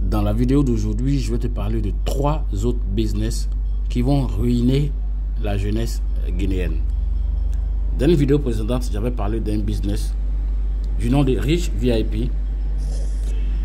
Dans la vidéo d'aujourd'hui, je vais te parler de 3 autres business qui vont ruiner la jeunesse guinéenne. Dans une vidéo précédente, j'avais parlé d'un business du nom de Rich VIP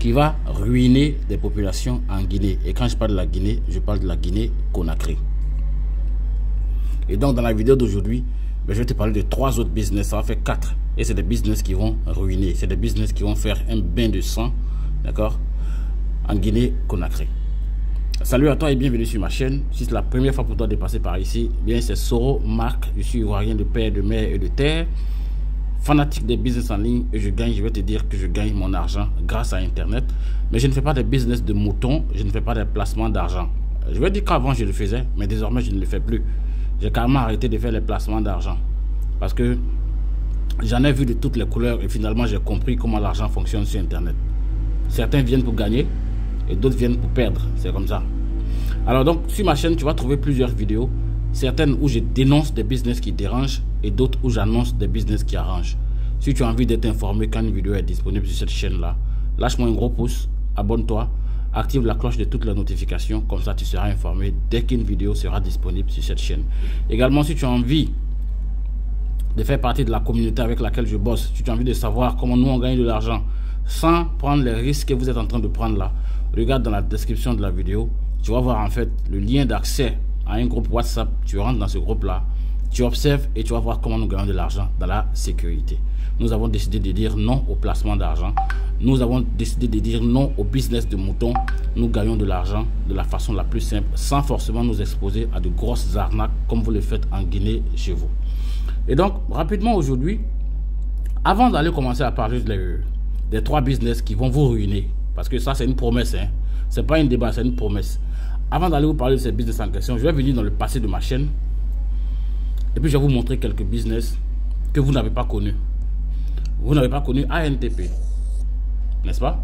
qui va ruiner des populations en Guinée. Et quand je parle de la Guinée, je parle de la Guinée-Conakry. Et donc dans la vidéo d'aujourd'hui, je vais te parler de 3 autres business. Ça va faire 4. Et c'est des business qui vont ruiner. C'est des business qui vont faire un bain de sang, d'accord, en Guinée-Conakry. Salut à toi et bienvenue sur ma chaîne. Si c'est la première fois pour toi de passer par ici, bien c'est Soro Marc. Je suis ivoirien de père, de mère et de terre. Fanatique des business en ligne et je vais te dire que je gagne mon argent grâce à Internet. Mais je ne fais pas des business de moutons, je ne fais pas des placements d'argent. Je vais dire qu'avant je le faisais, mais désormais je ne le fais plus. J'ai carrément arrêté de faire les placements d'argent. Parce que j'en ai vu de toutes les couleurs et finalement j'ai compris comment l'argent fonctionne sur Internet. Certains viennent pour gagner et d'autres viennent pour perdre. C'est comme ça. Alors donc sur ma chaîne tu vas trouver plusieurs vidéos. Certaines où je dénonce des business qui dérangent et d'autres où j'annonce des business qui arrangent. Si tu as envie d'être informé quand une vidéo est disponible sur cette chaîne-là, lâche-moi un gros pouce, abonne-toi, active la cloche de toutes les notifications, comme ça tu seras informé dès qu'une vidéo sera disponible sur cette chaîne. Également, si tu as envie de faire partie de la communauté avec laquelle je bosse, si tu as envie de savoir comment nous on gagne de l'argent sans prendre les risques que vous êtes en train de prendre là, regarde dans la description de la vidéo, tu vas voir en fait le lien d'accès à un groupe WhatsApp. Tu rentres dans ce groupe-là, tu observes et tu vas voir comment nous gagnons de l'argent dans la sécurité. Nous avons décidé de dire non au placement d'argent. Nous avons décidé de dire non au business de moutons. Nous gagnons de l'argent de la façon la plus simple, sans forcément nous exposer à de grosses arnaques comme vous le faites en Guinée chez vous. Et donc, rapidement aujourd'hui, avant d'aller commencer à parler des 3 business qui vont vous ruiner, parce que ça c'est une promesse, hein. C'est pas un débat, c'est une promesse. Avant d'aller vous parler de ces business en question, je vais venir dans le passé de ma chaîne et puis je vais vous montrer quelques business que vous n'avez pas connus. Vous n'avez pas connu ANTP, n'est-ce pas?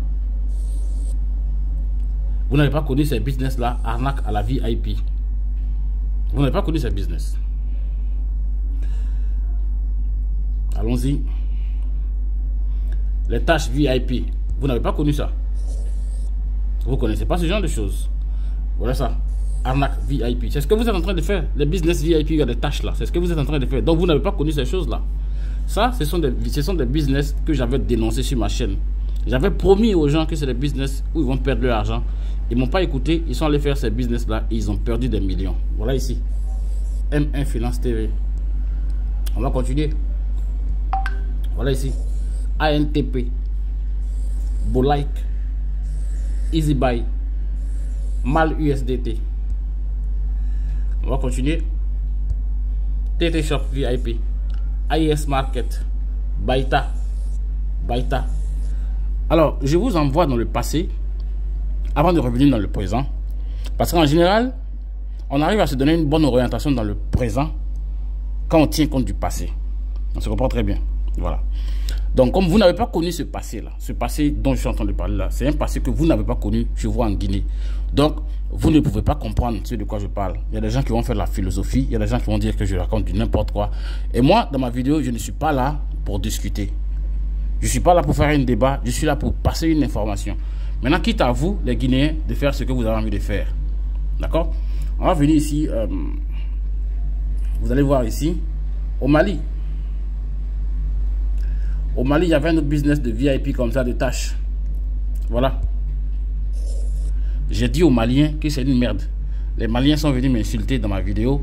Vous n'avez pas connu ces business-là, arnaque à la VIP. Vous n'avez pas connu ces business. Allons-y. Les tâches VIP, vous n'avez pas connu ça. Vous ne connaissez pas ce genre de choses. Voilà ça. Arnaque VIP. C'est ce que vous êtes en train de faire. Les business VIP, il y a des tâches là. C'est ce que vous êtes en train de faire. Donc vous n'avez pas connu ces choses-là. Ça, ce sont des business que j'avais dénoncés sur ma chaîne. J'avais promis aux gens que c'est des business où ils vont perdre leur argent. Ils ne m'ont pas écouté. Ils sont allés faire ces business-là et ils ont perdu des millions. Voilà ici. M1 Finance TV. On va continuer. Voilà ici. ANTP. Bolike. EasyBuy. Mal USDT. On va continuer. TT Shop VIP. AIS Market. Baita. Alors, je vous envoie dans le passé avant de revenir dans le présent. Parce qu'en général, on arrive à se donner une bonne orientation dans le présent quand on tient compte du passé. On se comprend très bien. Voilà. Donc, comme vous n'avez pas connu ce passé-là, ce passé dont je suis en train de parler là, c'est un passé que vous n'avez pas connu chez vous en Guinée. Donc, vous ne pouvez pas comprendre ce de quoi je parle. Il y a des gens qui vont faire de la philosophie, il y a des gens qui vont dire que je raconte du n'importe quoi. Et moi, dans ma vidéo, je ne suis pas là pour discuter. Je ne suis pas là pour faire un débat, je suis là pour passer une information. Maintenant, quitte à vous, les Guinéens, de faire ce que vous avez envie de faire. D'accord? On va venir ici, vous allez voir ici, au Mali. Au Mali, il y avait un autre business de VIP comme ça, de tâches. Voilà. J'ai dit aux Maliens que c'est une merde. Les Maliens sont venus m'insulter dans ma vidéo.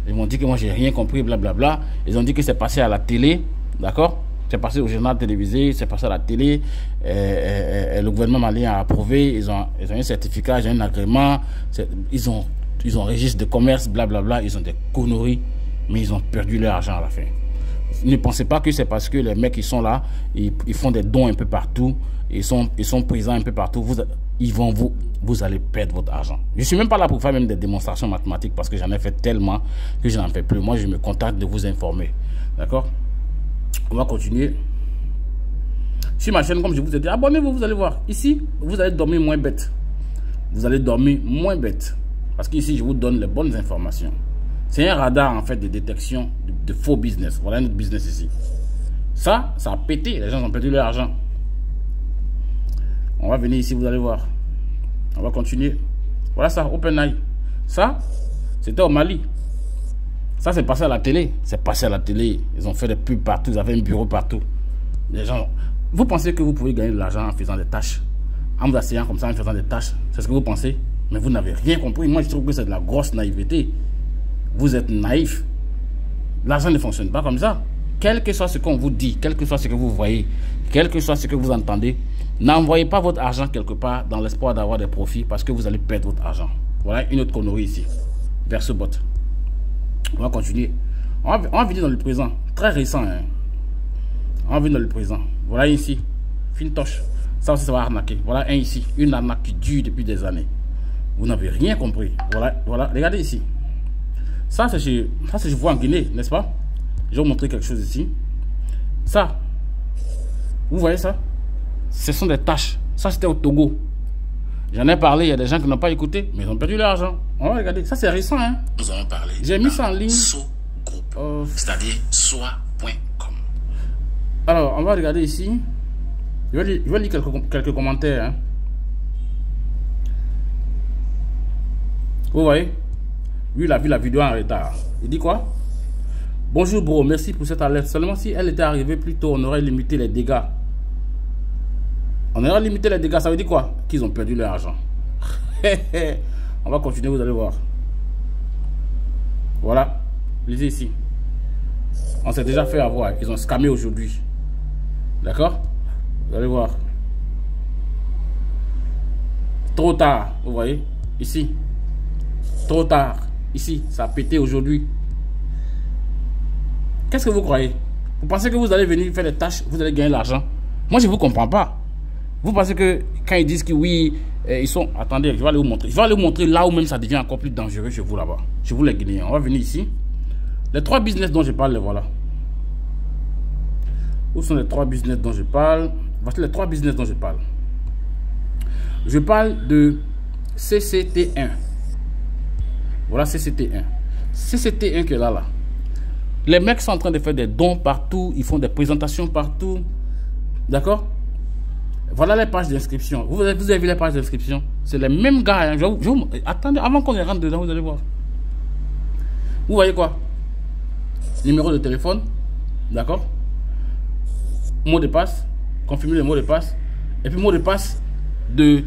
Ils m'ont dit que moi, j'ai rien compris, blablabla. Ils ont dit que c'est passé à la télé. D'accord? C'est passé au journal télévisé, c'est passé à la télé. Le gouvernement malien a approuvé. Ils ont un certificat, j'ai un agrément. Ils ont un registre de commerce, blablabla. Ils ont des conneries. Mais ils ont perdu leur argent à la fin. Ne pensez pas que c'est parce que les mecs qui sont là, ils font des dons un peu partout, ils sont présents un peu partout, vous allez perdre votre argent. Je ne suis même pas là pour faire même des démonstrations mathématiques parce que j'en ai fait tellement que je n'en fais plus. Moi, je me contente de vous informer. D'accord? On va continuer. Sur ma chaîne, comme je vous ai dit, abonnez-vous, vous allez voir. Ici, vous allez dormir moins bête. Vous allez dormir moins bête. Parce qu'ici, je vous donne les bonnes informations. C'est un radar en fait de détection de faux business. Voilà notre business ici. Ça a pété. Les gens ont perdu leur argent. On va venir ici, vous allez voir. On va continuer. Voilà ça, OpenAI. Ça, c'était au Mali. Ça, c'est passé à la télé. C'est passé à la télé. Ils ont fait des pubs partout. Ils avaient un bureau partout. Les gens... Vous pensez que vous pouvez gagner de l'argent en faisant des tâches? En vous asseyant comme ça, en faisant des tâches? C'est ce que vous pensez? Mais vous n'avez rien compris. Moi, je trouve que c'est de la grosse naïveté. Vous êtes naïf. L'argent ne fonctionne pas comme ça. Quel que soit ce qu'on vous dit, quel que soit ce que vous voyez, quel que soit ce que vous entendez, n'envoyez pas votre argent quelque part dans l'espoir d'avoir des profits parce que vous allez perdre votre argent. Voilà une autre connerie ici. VerseBot. On va continuer. On va venir dans le présent. Très récent. Hein. On va venir dans le présent. Voilà ici. Fintosh. Ça aussi, ça va arnaquer. Voilà un ici. Une arnaque qui dure depuis des années. Vous n'avez rien compris. Voilà. Regardez ici. Ça, c'est chez vous en Guinée, n'est-ce pas? Je vais vous montrer quelque chose ici. Ça. Vous voyez ça? Ce sont des tâches. Ça, c'était au Togo. J'en ai parlé. Il y a des gens qui n'ont pas écouté, mais ils ont perdu leur argent. On va regarder. Ça, c'est récent. Hein? Nous avons parlé. J'ai mis ça en ligne. Group, c'est-à-dire soi.com. Alors, on va regarder ici. Je vais lire quelques commentaires. Hein. Vous voyez? Lui, il a vu la vidéo en retard. Il dit quoi? Bonjour bro, merci pour cette alerte. Seulement si elle était arrivée plus tôt, on aurait limité les dégâts. On aurait limité les dégâts, ça veut dire quoi? Qu'ils ont perdu leur argent. On va continuer, vous allez voir. Voilà, lisez ici. On s'est déjà fait avoir, ils ont scammé aujourd'hui. D'accord? Vous allez voir. Trop tard, vous voyez? Ici. Trop tard. Ici, ça a pété aujourd'hui. Qu'est-ce que vous croyez? Vous pensez que vous allez venir faire des tâches, vous allez gagner l'argent? Moi, je ne vous comprends pas. Vous pensez que quand ils disent que oui, ils sont... Attendez, je vais aller vous montrer. Je vais aller vous montrer là où même ça devient encore plus dangereux chez vous là-bas. Chez vous les Guinéens. On va venir ici. Les 3 business dont je parle, les voilà. Où sont les 3 business dont je parle? Voici les 3 business dont je parle. Je parle de CCT1. Voilà CCT1. CCT1 qui est là. Les mecs sont en train de faire des dons partout. Ils font des présentations partout. D'accord? Voilà les pages d'inscription. Vous avez vu les pages d'inscription? C'est les mêmes gars. Hein. Attendez, avant qu'on rentre dedans, vous allez voir. Vous voyez quoi? Numéro de téléphone. D'accord? Mot de passe. Confirmer le mot de passe. Et puis mot de passe de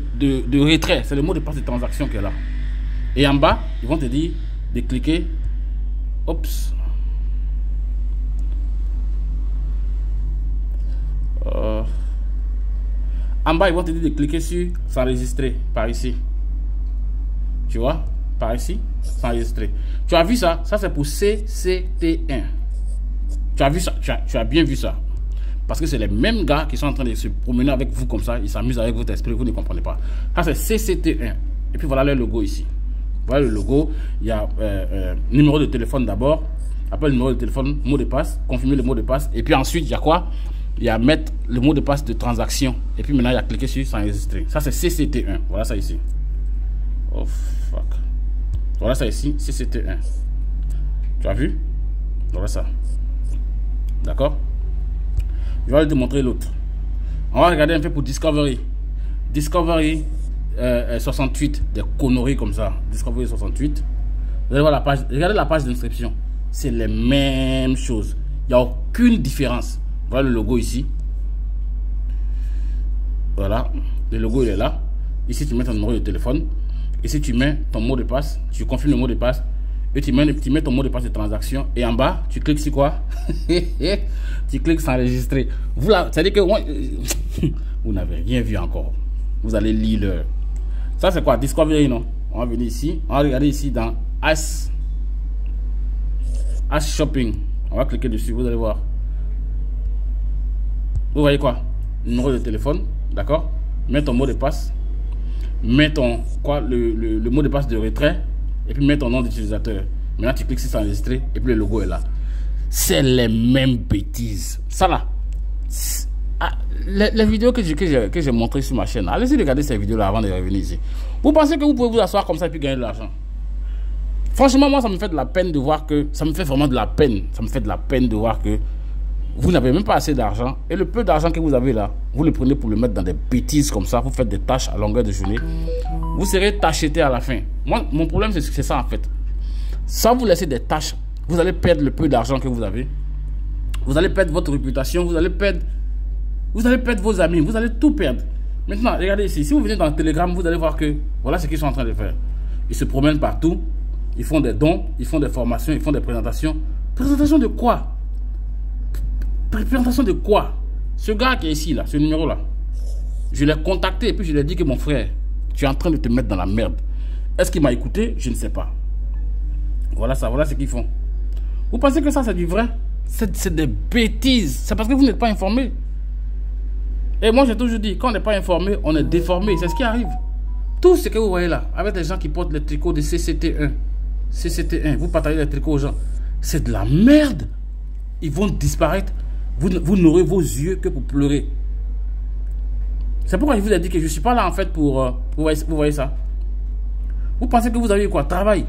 retrait. C'est le mot de passe de transaction qui est là. Et en bas, ils vont te dire de cliquer. Oups. En bas, ils vont te dire de cliquer sur s'enregistrer par ici. Tu vois? Par ici, s'enregistrer. Tu as vu ça? Ça, c'est pour CCT1. Tu as vu ça? Tu as bien vu ça. Parce que c'est les mêmes gars qui sont en train de se promener avec vous comme ça. Ils s'amusent avec votre esprit, vous ne comprenez pas. Ça, c'est CCT1. Et puis voilà le logo ici. Voilà le logo. Il y a numéro de téléphone d'abord. Après le numéro de téléphone, mot de passe. Confirmer le mot de passe. Et puis ensuite, il y a quoi? Il y a mettre le mot de passe de transaction. Et puis maintenant, il y a cliquer sur s'enregistrer. Ça, c'est CCT1. Voilà ça ici. Oh, fuck. Voilà ça ici, CCT1. Tu as vu? Voilà ça. D'accord? Je vais aller te montrer l'autre. On va regarder un peu pour Discovery. Discovery 68. Des conneries comme ça. Discovery 68. Vous allez voir la page. Regardez la page d'inscription. C'est les mêmes choses. Il n'y a aucune différence. Voilà le logo ici. Voilà. Le logo il est là. Ici tu mets ton numéro de téléphone. Ici tu mets ton mot de passe. Tu confirmes le mot de passe. Et tu mets ton mot de passe de transaction. Et en bas, tu cliques sur quoi? Tu cliques s'enregistrer. Vous là, c'est-à-dire que vous n'avez rien vu encore. Vous allez lire le... Ça c'est quoi? Discovery, non? On va venir ici. On va regarder ici dans As Shopping. On va cliquer dessus. Vous allez voir. Vous voyez quoi? Numéro de téléphone, d'accord? Mets ton mot de passe. Mets ton quoi, le mot de passe de retrait. Et puis mets ton nom d'utilisateur. Maintenant tu cliques sur s'enregistrer. Et puis le logo est là. C'est les mêmes bêtises. Ça là. Les vidéos que j'ai montrées sur ma chaîne. Allez-y regarder ces vidéos là avant de revenir ici. Vous pensez que vous pouvez vous asseoir comme ça et puis gagner de l'argent? Franchement, moi ça me fait de la peine de voir que... Ça me fait vraiment de la peine. Ça me fait de la peine de voir que vous n'avez même pas assez d'argent. Et le peu d'argent que vous avez là, vous le prenez pour le mettre dans des bêtises comme ça. Vous faites des tâches à longueur de journée. Vous serez tacheté à la fin. Moi, mon problème, c'est ça en fait. Sans vous laisser des tâches, vous allez perdre le peu d'argent que vous avez. Vous allez perdre votre réputation. Vous allez perdre vos amis. Vous allez tout perdre. Maintenant, regardez ici. Si vous venez dans le Telegram, vous allez voir que voilà ce qu'ils sont en train de faire. Ils se promènent partout. Ils font des dons. Ils font des formations. Ils font des présentations. Présentation de quoi? Présentation de quoi? Ce gars qui est ici, là, ce numéro-là, je l'ai contacté et puis je lui ai dit que mon frère, tu es en train de te mettre dans la merde. Est-ce qu'il m'a écouté? Je ne sais pas. Voilà ça, voilà ce qu'ils font. Vous pensez que ça, c'est du vrai? C'est des bêtises. C'est parce que vous n'êtes pas informé. Et moi, j'ai toujours dit, quand on n'est pas informé, on est déformé. C'est ce qui arrive. Tout ce que vous voyez là, avec des gens qui portent les tricots de CCT1, CCT1, vous partagez les tricots aux gens, c'est de la merde. Ils vont disparaître. Vous n'aurez vos yeux que pour pleurer. C'est pourquoi je vous ai dit que je ne suis pas là en fait pour... vous voyez ça? Vous pensez que vous avez quoi? Travail.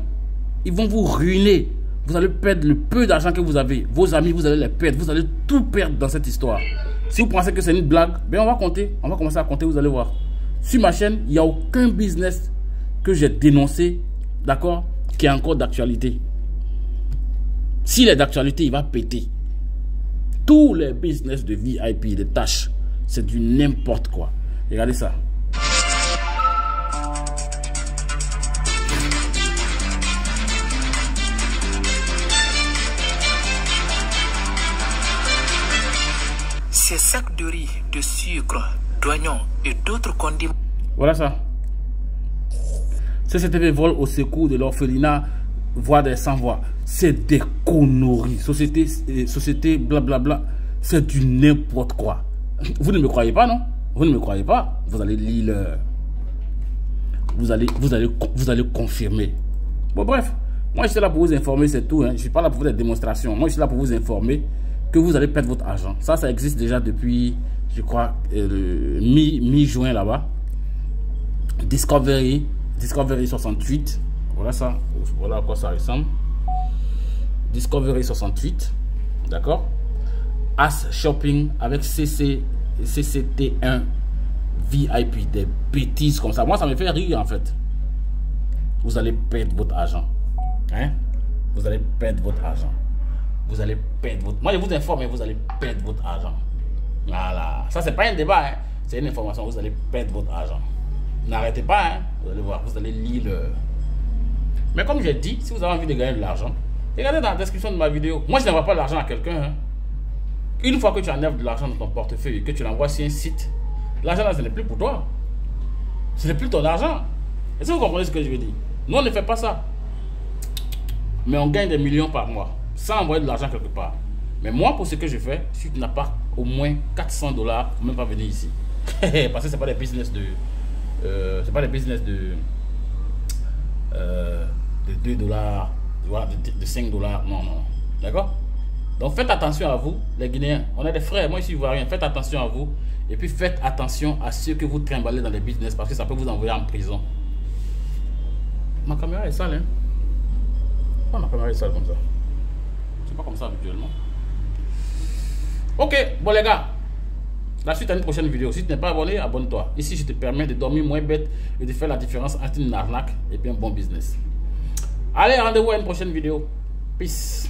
Ils vont vous ruiner. Vous allez perdre le peu d'argent que vous avez. Vos amis, vous allez les perdre. Vous allez tout perdre dans cette histoire. Si vous pensez que c'est une blague, ben on va compter. On va commencer à compter, vous allez voir. Sur ma chaîne, il n'y a aucun business que j'ai dénoncé, d'accord, qui est encore d'actualité. S'il est d'actualité, il va péter. Tous les business de VIP, de tâches, c'est du n'importe quoi. Regardez ça. Ces sacs de riz, de sucre, d'oignons et d'autres condiments. Voilà ça. CCTV vole au secours de l'orphelinat, voix des sans-voix. C'est des conneries. Société blablabla. C'est du n'importe quoi. Vous ne me croyez pas, non? Vous ne me croyez pas? Vous allez lire. Vous allez confirmer. Bon, bref. Moi, je suis là pour vous informer, c'est tout. Hein. Je ne suis pas là pour faire des démonstrations. Moi, je suis là pour vous informer que vous allez perdre votre argent. Ça existe déjà depuis, je crois, mi-juin là-bas. Discovery 68. Voilà ça. Voilà à quoi ça ressemble. Discovery 68. D'accord. As Shopping avec CCT1 VIP. Des bêtises comme ça. Moi, ça me fait rire en fait. Vous allez perdre votre argent. Hein? Vous allez perdre votre argent. Vous allez perdre votre... Moi, je vous informe, vous allez perdre votre argent. Voilà. Ça, c'est pas un débat. Hein? C'est une information. Vous allez perdre votre argent. N'arrêtez pas. Hein? Vous allez voir. Vous allez lire le... Mais comme j'ai dit, si vous avez envie de gagner de l'argent, regardez dans la description de ma vidéo. Moi, je n'envoie pas l'argent à quelqu'un. Hein? Une fois que tu enlèves de l'argent dans ton portefeuille et que tu l'envoies sur un site, l'argent là, ce n'est plus pour toi. Ce n'est plus ton argent. Est-ce que vous comprenez ce que je veux dire? Nous, on ne fait pas ça. Mais on gagne des millions par mois sans envoyer de l'argent quelque part. Mais moi, pour ce que je fais, si tu n'as pas au moins 400 $, faut même pas venir ici. Parce que c'est pas des business de... c'est pas des business de 2 $, de 5 $. Non. D'accord? Donc faites attention à vous, les Guinéens. On est des frères. Moi, ici, je vois rien. Faites attention à vous. Et puis faites attention à ceux que vous trimballez dans les business parce que ça peut vous envoyer en prison. Ma caméra est sale, hein? Pourquoi ma caméra est sale comme ça? C'est pas comme ça habituellement. Ok, bon les gars. La suite à une prochaine vidéo. Si tu n'es pas abonné, abonne-toi. Ici, je te permets de dormir moins bête et de faire la différence entre une arnaque et puis un bon business. Allez, rendez-vous à une prochaine vidéo. Peace.